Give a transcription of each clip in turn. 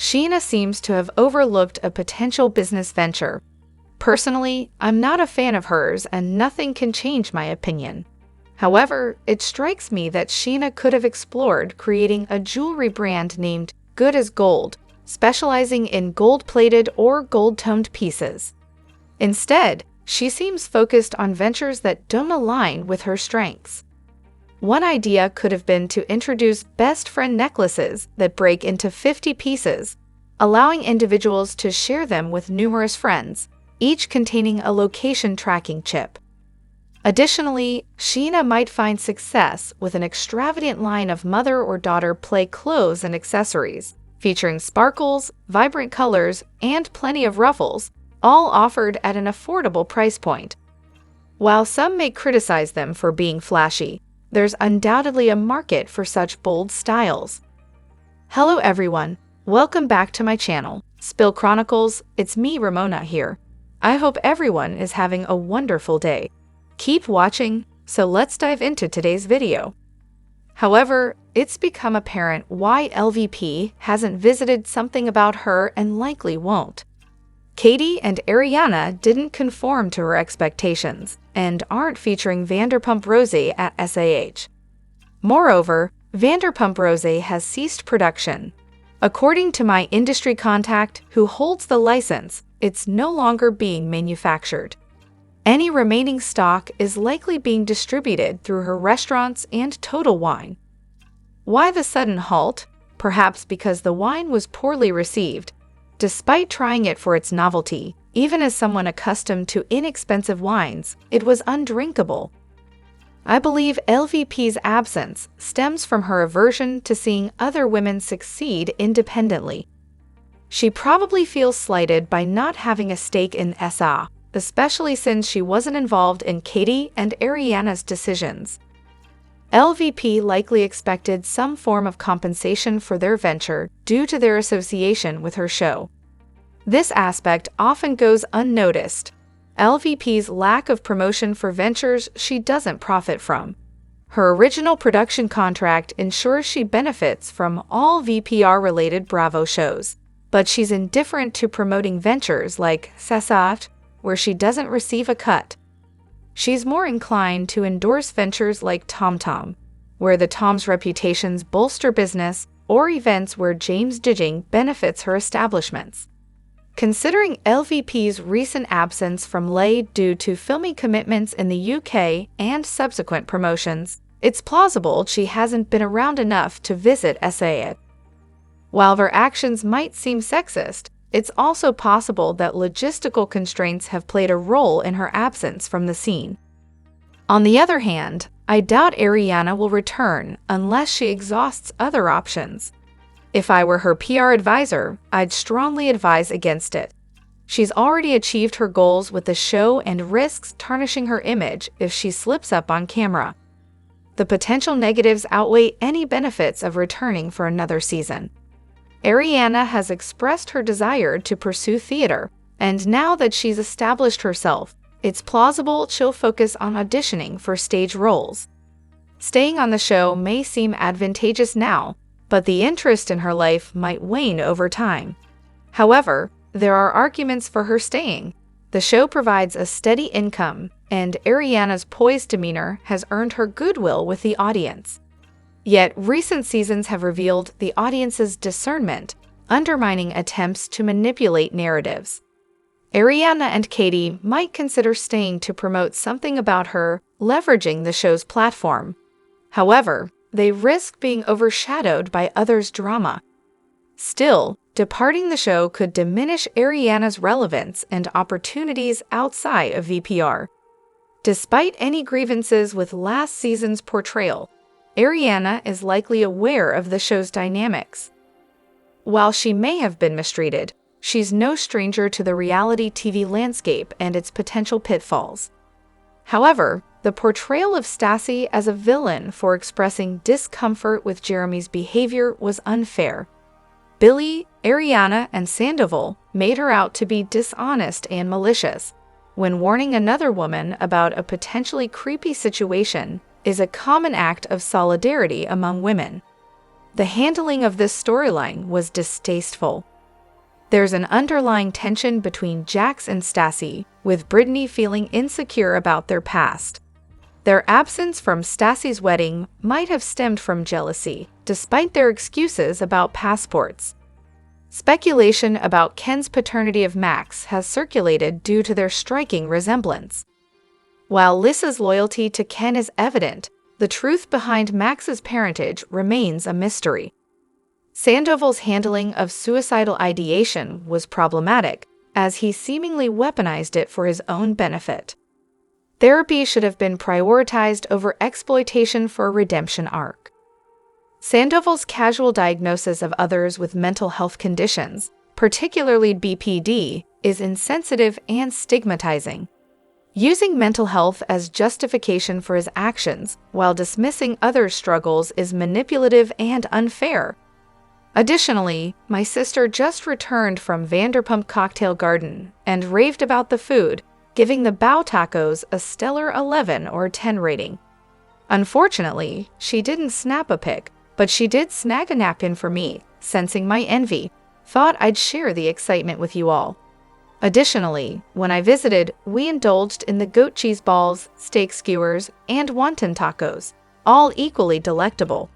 Sheena seems to have overlooked a potential business venture. Personally, I'm not a fan of hers and nothing can change my opinion. However, it strikes me that Sheena could have explored creating a jewelry brand named Good as Gold, specializing in gold-plated or gold-toned pieces. Instead, she seems focused on ventures that don't align with her strengths. One idea could have been to introduce best friend necklaces that break into 50 pieces, allowing individuals to share them with numerous friends, each containing a location tracking chip. Additionally, Sheena might find success with an extravagant line of mother or daughter play clothes and accessories, featuring sparkles, vibrant colors, and plenty of ruffles, all offered at an affordable price point. While some may criticize them for being flashy, there's undoubtedly a market for such bold styles. Hello everyone, welcome back to my channel, Spill Chronicles. It's me, Ramona, here. I hope everyone is having a wonderful day. Keep watching, so let's dive into today's video. However, it's become apparent why LVP hasn't visited something about her and likely won't. Katie and Ariana didn't conform to her expectations and aren't featuring Vanderpump Rosie at SAH. Moreover, Vanderpump Rosie has ceased production. According to my industry contact who holds the license, it's no longer being manufactured. Any remaining stock is likely being distributed through her restaurants and Total Wine. Why the sudden halt? Perhaps because the wine was poorly received. Despite trying it for its novelty, even as someone accustomed to inexpensive wines, it was undrinkable. I believe LVP's absence stems from her aversion to seeing other women succeed independently. She probably feels slighted by not having a stake in SA, especially since she wasn't involved in Katie and Ariana's decisions. LVP likely expected some form of compensation for their venture due to their association with her show. This aspect often goes unnoticed. LVP's lack of promotion for ventures she doesn't profit from. Her original production contract ensures she benefits from all VPR-related Bravo shows, but she's indifferent to promoting ventures like Stassi, where she doesn't receive a cut. She's more inclined to endorse ventures like TomTom, where the Tom's reputations bolster business, or events where James Jigging benefits her establishments. Considering LVP's recent absence from LA due to filming commitments in the UK and subsequent promotions, it's plausible she hasn't been around enough to visit SAH. While her actions might seem sexist, it's also possible that logistical constraints have played a role in her absence from the scene. On the other hand, I doubt Ariana will return unless she exhausts other options. If I were her PR advisor, I'd strongly advise against it. She's already achieved her goals with the show and risks tarnishing her image if she slips up on camera. The potential negatives outweigh any benefits of returning for another season. Ariana has expressed her desire to pursue theater, and now that she's established herself, it's plausible she'll focus on auditioning for stage roles. Staying on the show may seem advantageous now, but the interest in her life might wane over time. However, there are arguments for her staying. The show provides a steady income, and Ariana's poised demeanor has earned her goodwill with the audience. Yet, recent seasons have revealed the audience's discernment, undermining attempts to manipulate narratives. Ariana and Katie might consider staying to promote something about her, leveraging the show's platform. However, they risk being overshadowed by others' drama. Still, departing the show could diminish Ariana's relevance and opportunities outside of VPR. Despite any grievances with last season's portrayal, Ariana is likely aware of the show's dynamics. While she may have been mistreated, she's no stranger to the reality TV landscape and its potential pitfalls. However, the portrayal of Stassi as a villain for expressing discomfort with Jeremy's behavior was unfair. Billy, Ariana, and Sandoval made her out to be dishonest and malicious, when warning another woman about a potentially creepy situation is a common act of solidarity among women. The handling of this storyline was distasteful. There's an underlying tension between Jax and Stassi, with Britney feeling insecure about their past. Their absence from Stassi's wedding might have stemmed from jealousy, despite their excuses about passports. Speculation about Ken's paternity of Max has circulated due to their striking resemblance. While Lissa's loyalty to Ken is evident, the truth behind Max's parentage remains a mystery. Sandoval's handling of suicidal ideation was problematic, as he seemingly weaponized it for his own benefit. Therapy should have been prioritized over exploitation for a redemption arc. Sandoval's casual diagnosis of others with mental health conditions, particularly BPD, is insensitive and stigmatizing. Using mental health as justification for his actions while dismissing others' struggles is manipulative and unfair. Additionally, my sister just returned from Vanderpump Cocktail Garden and raved about the food, giving the Bao tacos a stellar 11 or 10 rating. Unfortunately, she didn't snap a pic, but she did snag a napkin for me, sensing my envy. Thought I'd share the excitement with you all. Additionally, when I visited, we indulged in the goat cheese balls, steak skewers, and wonton tacos, all equally delectable.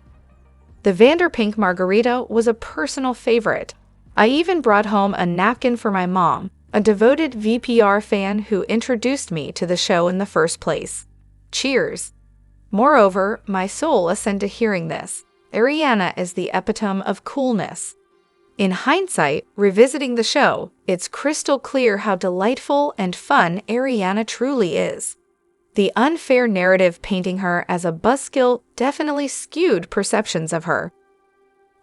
The Vanderpink margarita was a personal favorite. I even brought home a napkin for my mom, a devoted VPR fan who introduced me to the show in the first place. Cheers! Moreover, my soul ascended hearing this. Ariana is the epitome of coolness. In hindsight, revisiting the show, it's crystal clear how delightful and fun Ariana truly is. The unfair narrative painting her as a buzzkill definitely skewed perceptions of her.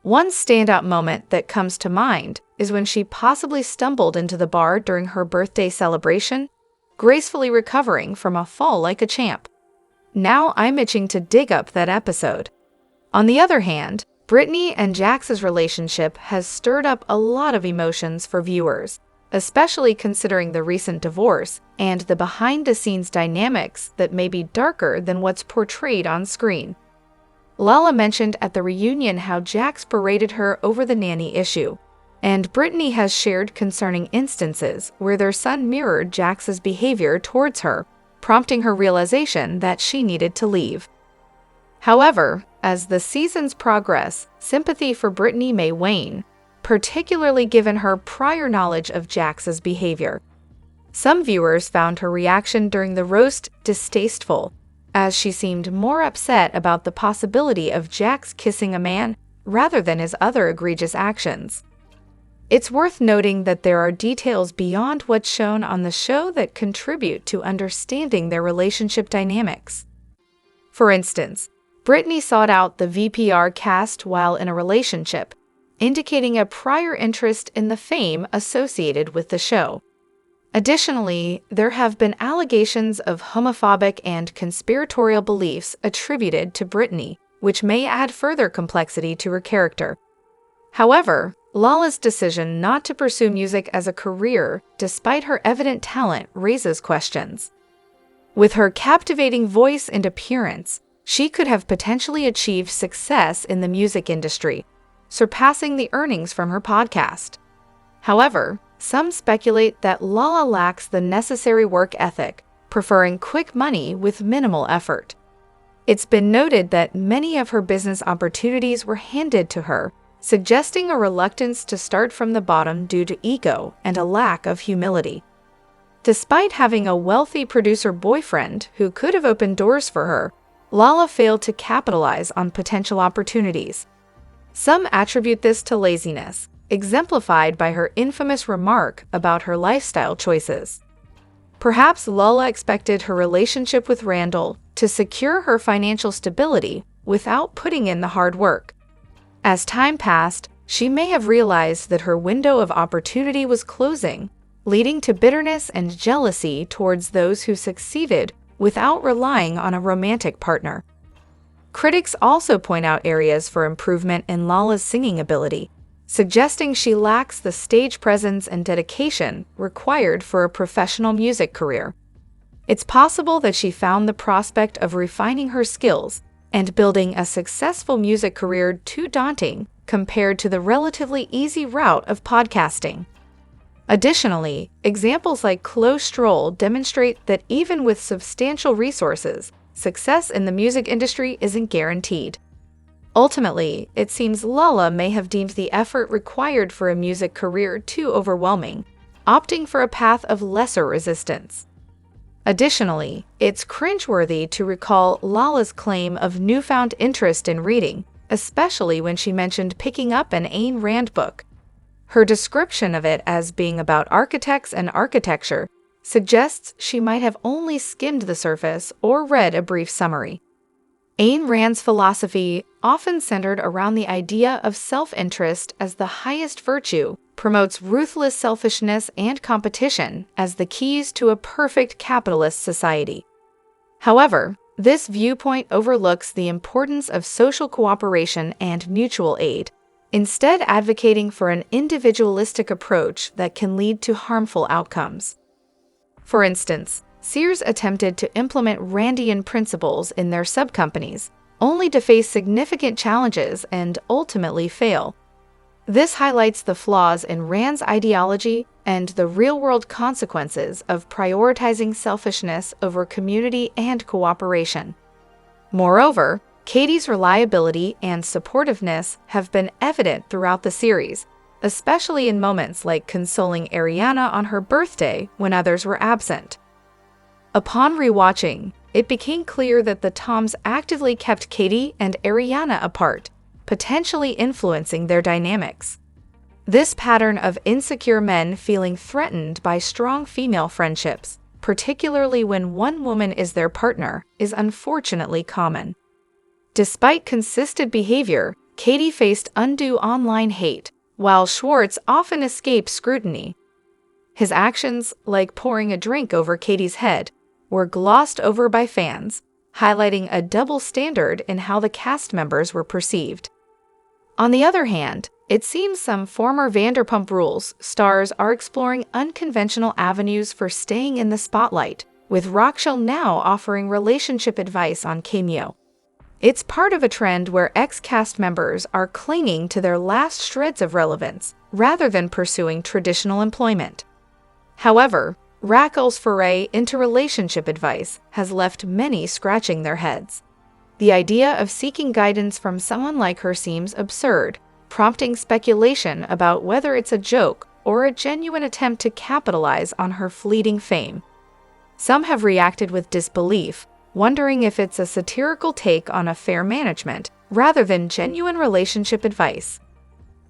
One standout moment that comes to mind is when she possibly stumbled into the bar during her birthday celebration, gracefully recovering from a fall like a champ. Now I'm itching to dig up that episode. On the other hand, Britney and Jax's relationship has stirred up a lot of emotions for viewers, especially considering the recent divorce and the behind-the-scenes dynamics that may be darker than what's portrayed on screen. Lala mentioned at the reunion how Jax berated her over the nanny issue, and Britney has shared concerning instances where their son mirrored Jax's behavior towards her, prompting her realization that she needed to leave. However, as the seasons progress, sympathy for Britney may wane, particularly given her prior knowledge of Jax's behavior. Some viewers found her reaction during the roast distasteful, as she seemed more upset about the possibility of Jax kissing a man rather than his other egregious actions. It's worth noting that there are details beyond what's shown on the show that contribute to understanding their relationship dynamics. For instance, Britney sought out the VPR cast while in a relationship, indicating a prior interest in the fame associated with the show. Additionally, there have been allegations of homophobic and conspiratorial beliefs attributed to Britney, which may add further complexity to her character. However, Lala's decision not to pursue music as a career, despite her evident talent, raises questions. With her captivating voice and appearance, she could have potentially achieved success in the music industry, surpassing the earnings from her podcast. However, some speculate that Lala lacks the necessary work ethic, preferring quick money with minimal effort. It's been noted that many of her business opportunities were handed to her, suggesting a reluctance to start from the bottom due to ego and a lack of humility. Despite having a wealthy producer boyfriend who could have opened doors for her, Lala failed to capitalize on potential opportunities. Some attribute this to laziness, exemplified by her infamous remark about her lifestyle choices. Perhaps Lala expected her relationship with Randall to secure her financial stability without putting in the hard work. As time passed, she may have realized that her window of opportunity was closing, leading to bitterness and jealousy towards those who succeeded without relying on a romantic partner. Critics also point out areas for improvement in Lala's singing ability, suggesting she lacks the stage presence and dedication required for a professional music career. It's possible that she found the prospect of refining her skills and building a successful music career too daunting compared to the relatively easy route of podcasting. Additionally, examples like Close Stroll demonstrate that even with substantial resources, success in the music industry isn't guaranteed. Ultimately, it seems Lala may have deemed the effort required for a music career too overwhelming, opting for a path of lesser resistance. Additionally, it's cringeworthy to recall Lala's claim of newfound interest in reading, especially when she mentioned picking up an Ayn Rand book. Her description of it as being about architects and architecture suggests she might have only skimmed the surface or read a brief summary. Ayn Rand's philosophy, often centered around the idea of self-interest as the highest virtue, promotes ruthless selfishness and competition as the keys to a perfect capitalist society. However, this viewpoint overlooks the importance of social cooperation and mutual aid, instead advocating for an individualistic approach that can lead to harmful outcomes. For instance, Sears attempted to implement Randian principles in their sub-companies, only to face significant challenges and ultimately fail. This highlights the flaws in Rand's ideology and the real-world consequences of prioritizing selfishness over community and cooperation. Moreover, Katie's reliability and supportiveness have been evident throughout the series, especially in moments like consoling Ariana on her birthday when others were absent. Upon rewatching, it became clear that the Toms actively kept Katie and Ariana apart, potentially influencing their dynamics. This pattern of insecure men feeling threatened by strong female friendships, particularly when one woman is their partner, is unfortunately common. Despite consistent behavior, Katie faced undue online hate, while Schwartz often escaped scrutiny. His actions, like pouring a drink over Katie's head, were glossed over by fans, highlighting a double standard in how the cast members were perceived. On the other hand, it seems some former Vanderpump Rules stars are exploring unconventional avenues for staying in the spotlight, with Rochelle now offering relationship advice on Cameo. It's part of a trend where ex-cast members are clinging to their last shreds of relevance, rather than pursuing traditional employment. However, Raquel's foray into relationship advice has left many scratching their heads. The idea of seeking guidance from someone like her seems absurd, prompting speculation about whether it's a joke or a genuine attempt to capitalize on her fleeting fame. Some have reacted with disbelief, wondering if it's a satirical take on affair management rather than genuine relationship advice.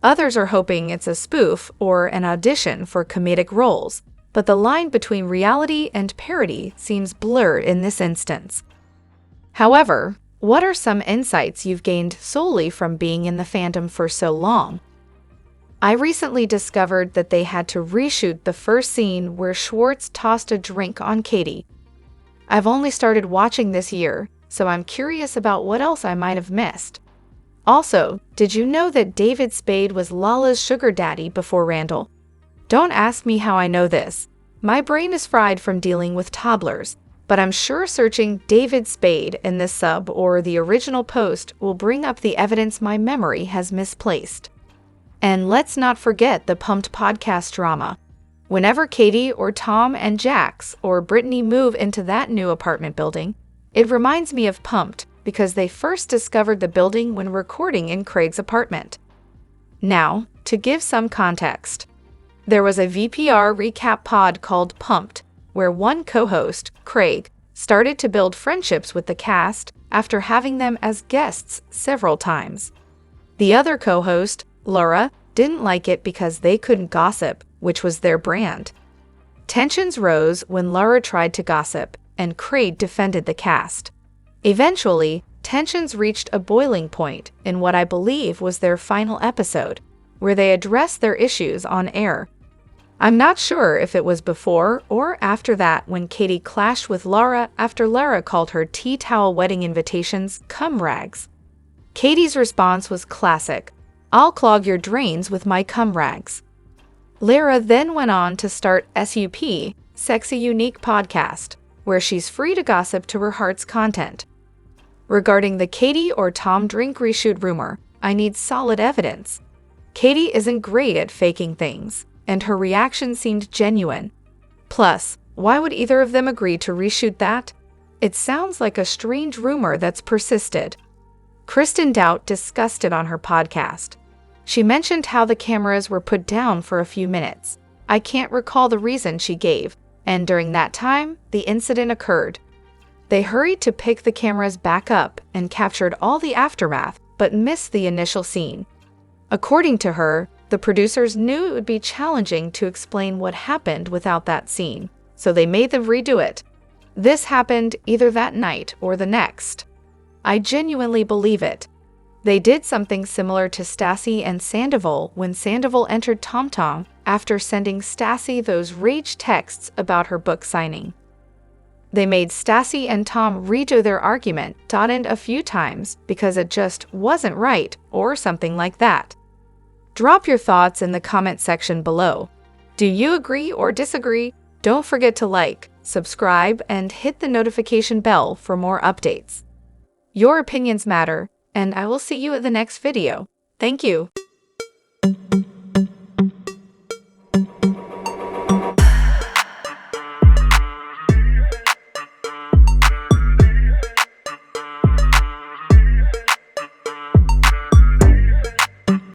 Others are hoping it's a spoof or an audition for comedic roles, but the line between reality and parody seems blurred in this instance. However, what are some insights you've gained solely from being in the fandom for so long? I recently discovered that they had to reshoot the first scene where Schwartz tossed a drink on Katie. I've only started watching this year, so I'm curious about what else I might have missed. Also, did you know that David Spade was Lala's sugar daddy before Randall? Don't ask me how I know this. My brain is fried from dealing with toddlers, but I'm sure searching David Spade in this sub or the original post will bring up the evidence my memory has misplaced. And let's not forget the Pumped podcast drama. Whenever Katie or Tom and Jax or Britney move into that new apartment building, it reminds me of Pumped because they first discovered the building when recording in Craig's apartment. Now, to give some context. There was a VPR recap pod called Pumped, where one co-host, Craig, started to build friendships with the cast after having them as guests several times. The other co-host, Laura, didn't like it because they couldn't gossip, which was their brand. Tensions rose when Laura tried to gossip, and Craig defended the cast. Eventually, tensions reached a boiling point in what I believe was their final episode, where they addressed their issues on air. I'm not sure if it was before or after that when Katie clashed with Laura after Laura called her tea towel wedding invitations cum rags. Katie's response was classic, "I'll clog your drains with my cum rags." Lara then went on to start SUP, Sexy Unique Podcast, where she's free to gossip to her heart's content. Regarding the Katie or Tom drink reshoot rumor, I need solid evidence. Katie isn't great at faking things, and her reaction seemed genuine. Plus, why would either of them agree to reshoot that? It sounds like a strange rumor that's persisted. Kristen discussed it on her podcast. She mentioned how the cameras were put down for a few minutes. I can't recall the reason she gave, and during that time, the incident occurred. They hurried to pick the cameras back up and captured all the aftermath, but missed the initial scene. According to her, the producers knew it would be challenging to explain what happened without that scene, so they made them redo it. This happened either that night or the next. I genuinely believe it. They did something similar to Stassi and Sandoval when Sandoval entered TomTom after sending Stassi those rage texts about her book signing. They made Stassi and Tom redo their argument a few times because it just wasn't right or something like that. Drop your thoughts in the comment section below. Do you agree or disagree? Don't forget to like, subscribe, and hit the notification bell for more updates. Your opinions matter, and I will see you at the next video. Thank you.